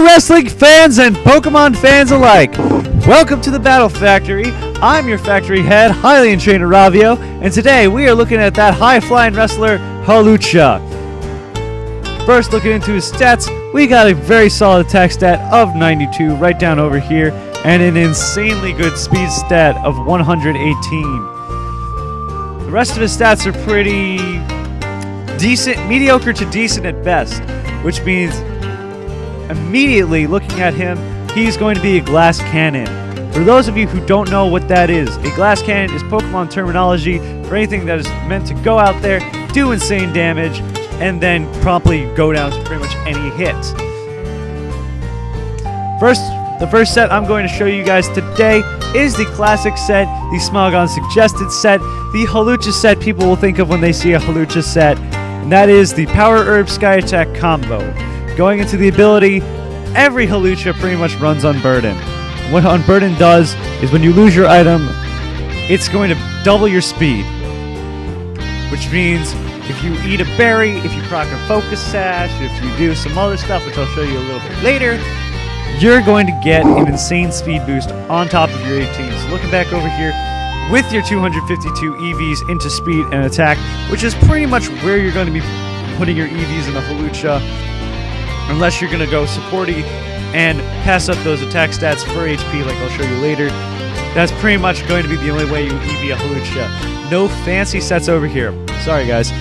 wrestling fans and Pokemon fans alike. Welcome to the Battle Factory. I'm your factory head, Hylian Trainer Ravio, and today we are looking at that high-flying wrestler, Hawlucha. First, looking into his stats, we got a very solid attack stat of 92 right down over here, and an insanely good speed stat of 118. The rest of his stats are pretty decent, mediocre to decent at best, which means immediately looking at him, he's going to be a glass cannon. For those of you who don't know what that is, a glass cannon is Pokemon terminology for anything that is meant to go out there, do insane damage, and then promptly go down to pretty much any hit. The first set I'm going to show you guys today is the classic set, the Smogon suggested set, the Hawlucha set people will think of when they see a Hawlucha set, and that is the Power Herb Sky Attack combo. Going into the ability, every Hawlucha pretty much runs Unburden. What Unburden does is when you lose your item, it's going to double your speed. Which means if you eat a berry, if you proc a Focus Sash, if you do some other stuff, which I'll show you a little bit later, you're going to get an insane speed boost on top of your 18. So looking back over here, with your 252 EVs into speed and attack, which is pretty much where you're going to be putting your EVs in the Hawlucha, unless you're going to go supporty and pass up those attack stats for HP like I'll show you later. That's pretty much going to be the only way you EV a Hawlucha. No fancy sets over here. Sorry guys.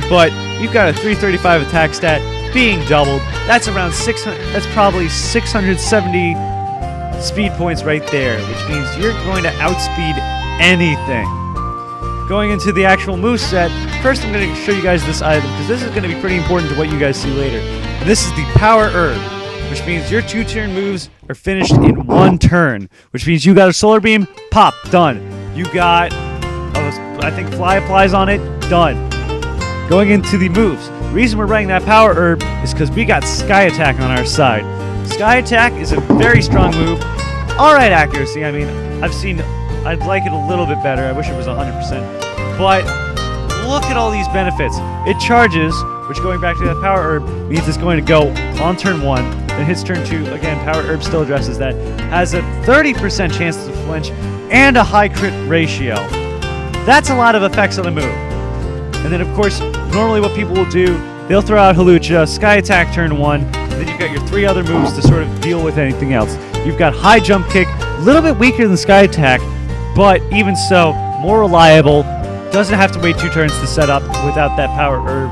But you've got a 335 attack stat being doubled. That's around 600, that's probably 670 speed points right there, which means you're going to outspeed anything. Going into the actual moveset, first I'm going to show you guys this item because this is going to be pretty important to what you guys see later. And this is the Power Herb, which means your 2-turn moves are finished in 1 turn, which means you got a Solar Beam, pop, done. You got, I think, Fly Applies on it, done. Going into the moves, the reason we're running that Power Herb is because we got Sky Attack on our side. Sky Attack is a very strong move. Alright accuracy, I mean, I'd like it a little bit better. I wish it was 100%. But look at all these benefits. It charges, which going back to that Power Herb means it's going to go on turn 1, then hits turn 2. Again, Power Herb still addresses that. Has a 30% chance to flinch and a high crit ratio. That's a lot of effects on the move. And then, of course, normally what people will do, they'll throw out Hawlucha, Sky Attack turn 1, and then you've got your 3 other moves to sort of deal with anything else. You've got High Jump Kick, a little bit weaker than Sky Attack, but even so, more reliable, doesn't have to wait 2 turns to set up without that Power Herb,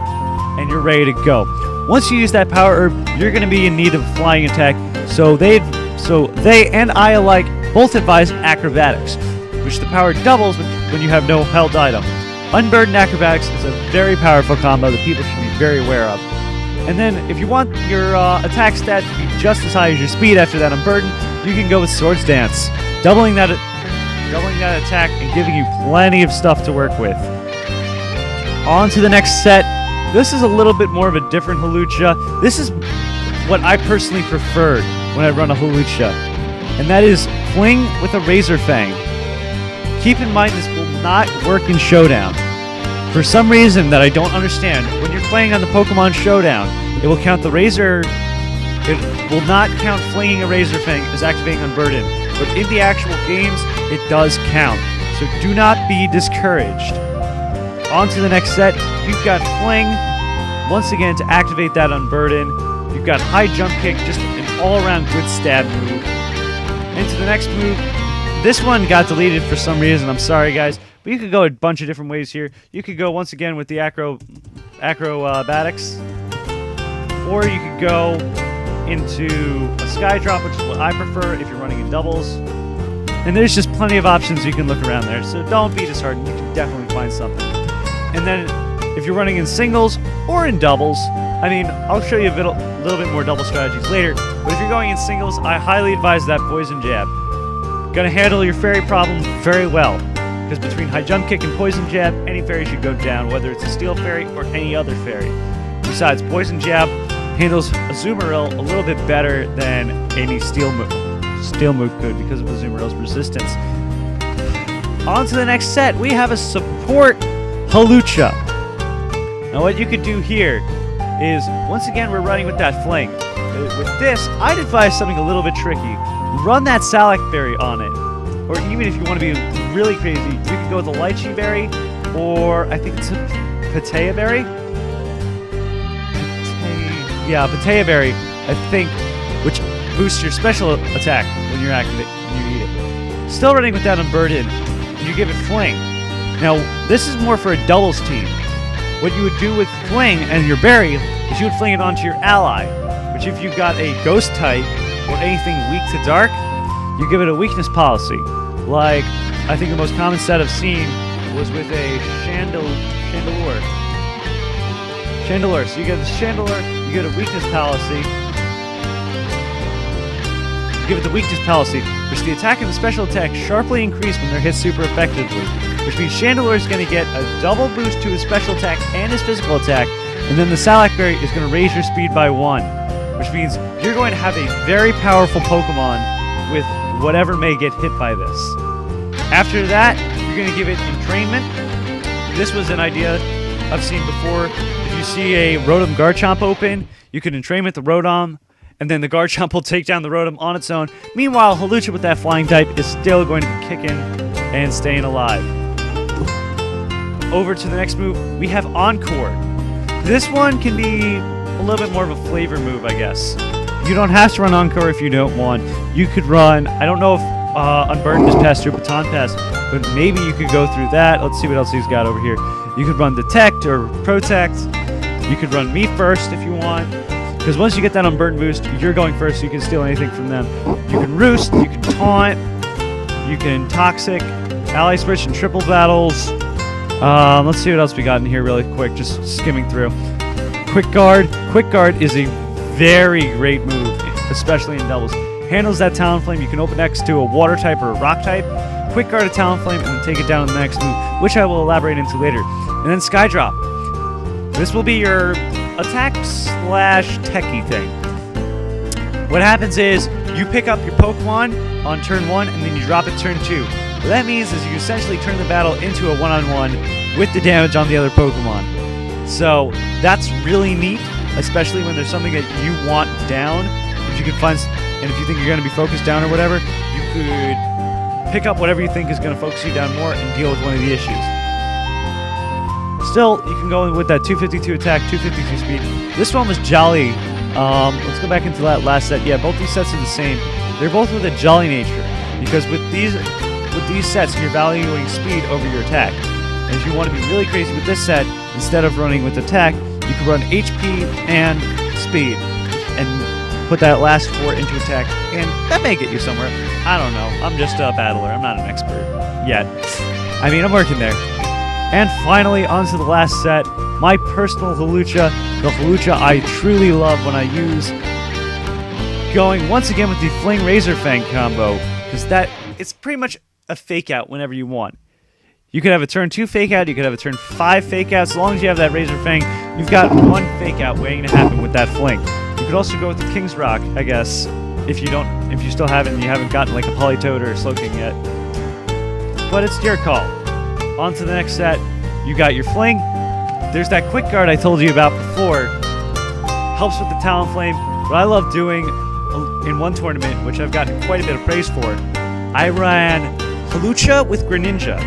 and you're ready to go. Once you use that Power Herb, you're going to be in need of a flying attack, so they and I alike both advise Acrobatics, which the power doubles when you have no held item. Unburdened Acrobatics is a very powerful combo that people should be very aware of. And then, if you want your attack stat to be just as high as your speed after that Unburden, you can go with Swords Dance, doubling that attack and giving you plenty of stuff to work with. On to the next set. This is a little bit more of a different Hawlucha. This is what I personally preferred when I run a Hawlucha, and that is Fling with a Razor Fang. Keep in mind this will not work in Showdown. For some reason that I don't understand, when you're playing on the Pokemon Showdown, it will count the Razor... It will not count flinging a Razor Fang as activating Unburden, but in the actual games, it does count. So do not be discouraged. On to the next set, you've got Fling, once again to activate that Unburden. You've got High Jump Kick, just an all-around good stab move. Into the next move, this one got deleted for some reason, I'm sorry guys, but you could go a bunch of different ways here. You could go once again with the Acrobatics, or you could go into a Sky Drop, which is what I prefer if you're running in doubles. And there's just plenty of options you can look around there, so don't be disheartened, you can definitely find something. And then if you're running in singles or in doubles, I mean, I'll show you a little bit more double strategies later, but if you're going in singles, I highly advise that Poison Jab. Gonna handle your fairy problem very well, because between High Jump Kick and Poison Jab, any fairy should go down, whether it's a Steel Fairy or any other fairy. Besides, Poison Jab handles Azumarill a little bit better than any Steel move could because of Azumarill's resistance. On to the next set, we have a support Hawlucha. Now what you could do here is, once again, we're running with that Fling. With this, I'd advise something a little bit tricky. Run that Salac Berry on it. Or even if you want to be really crazy, you can go with a Lychee Berry, or I think it's a Pitaya Berry. Yeah, Pitaya Berry, I think, which boosts your special attack when you eat it. Still running with that Unburden, and you give it Fling. Now, this is more for a doubles team. What you would do with Fling and your berry is you would fling it onto your ally, which if you've got a Ghost type or anything weak to dark, you give it a weakness policy. Like, I think the most common set I've seen was with a Chandelure. So you get the Chandelure, you get a weakness policy. You give it the weakness policy, which the attack and the special attack sharply increase when they're hit super effectively. Which means Chandelure is going to get a double boost to his special attack and his physical attack, and then the Salac Berry is going to raise your speed by 1. Which means you're going to have a very powerful Pokemon with whatever may get hit by this. After that, you're going to give it Entrainment. This was an idea I've seen before. If you see a Rotom Garchomp open, you can Entrainment the Rotom, and then the Garchomp will take down the Rotom on its own. Meanwhile, Hawlucha with that flying type is still going to be kicking and staying alive. Over to the next move, we have Encore. This one can be a little bit more of a flavor move, I guess. You don't have to run Encore if you don't want. You could run, I don't know if Unburden is past your Baton Pass, but maybe you could go through that. Let's see what else he's got over here. You could run Detect or Protect. You could run Me First if you want. Because once you get that Unburden boost, you're going first, so you can steal anything from them. You can Roost, you can Taunt, you can Toxic, Ally Switch, and Triple Battles. Let's see what else we got in here really quick, just skimming through. Quick Guard. Quick Guard is a very great move, especially in doubles. Handles that Talonflame. You can open X to a Water type or a Rock type. Quick Guard a Talonflame and then take it down in the next move, which I will elaborate into later. And then Skydrop. This will be your attack/techie thing. What happens is you pick up your Pokemon on turn 1 and then you drop it turn 2. What that means is you essentially turn the battle into a one-on-one with the damage on the other Pokemon. So that's really neat, especially when there's something that you want down. If you could find, and if you think you're going to be focused down or whatever, you could pick up whatever you think is going to focus you down more and deal with one of the issues. Still, you can go in with that 252 attack, 252 speed. This one was Jolly. Let's go back into that last set. Yeah, both these sets are the same. They're both with a Jolly nature, because with these sets, you're valuing speed over your attack. And if you want to be really crazy with this set, instead of running with attack, you can run HP and speed, and put that last 4 into attack, and that may get you somewhere. I don't know. I'm just a battler. I'm not an expert yet. I mean, I'm working there. And finally, on to the last set, my personal Hawlucha, the Hawlucha I truly love when I use, going once again with the Fling Razor Fang combo, because it's pretty much a fake out whenever you want. You could have a turn 2 fake out, you could have a turn 5 fake out. As long as you have that Razor Fang, you've got 1 fake out waiting to happen with that Fling. You could also go with the King's Rock, I guess, if you still haven't, and you haven't gotten like a Politoed or a Slowking yet. But it's your call. On to the next set, you got your Fling. There's that Quick Guard I told you about before. Helps with the Talonflame. What I love doing in one tournament, which I've gotten quite a bit of praise for, I ran Hawlucha with Greninja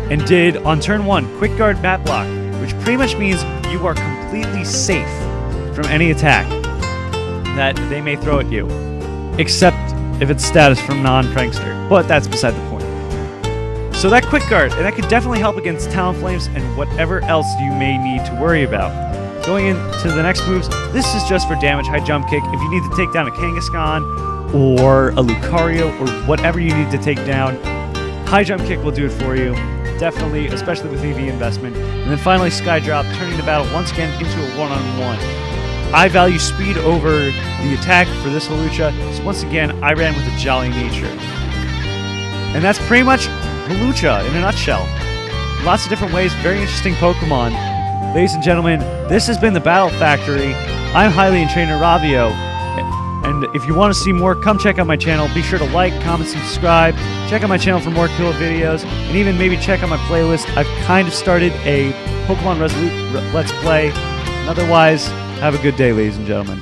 and did, on turn 1, Quick Guard Mat Block, which pretty much means you are completely safe from any attack that they may throw at you, except if it's status from non-Prankster, but that's beside the point. So that Quick Guard, and that could definitely help against Talonflames and whatever else you may need to worry about. Going into the next moves, this is just for damage, high jump kick. If you need to take down a Kangaskhan or a Lucario or whatever you need to take down, high jump kick will do it for you. Definitely, especially with EV investment. And then finally, Skydrop, turning the battle once again into a one-on-one. I value speed over the attack for this Hawlucha, so once again, I ran with a Jolly nature. And that's pretty much Hawlucha in a nutshell. Lots of different ways, very interesting Pokemon. Ladies and gentlemen, this has been the Battle Factory. I'm Hylian Trainer Ravio, and if you want to see more, come check out my channel. Be sure to like, comment, subscribe. Check out my channel for more cool videos, and even maybe check out my playlist. I've kind of started a Pokemon Let's Play. And otherwise, have a good day, ladies and gentlemen.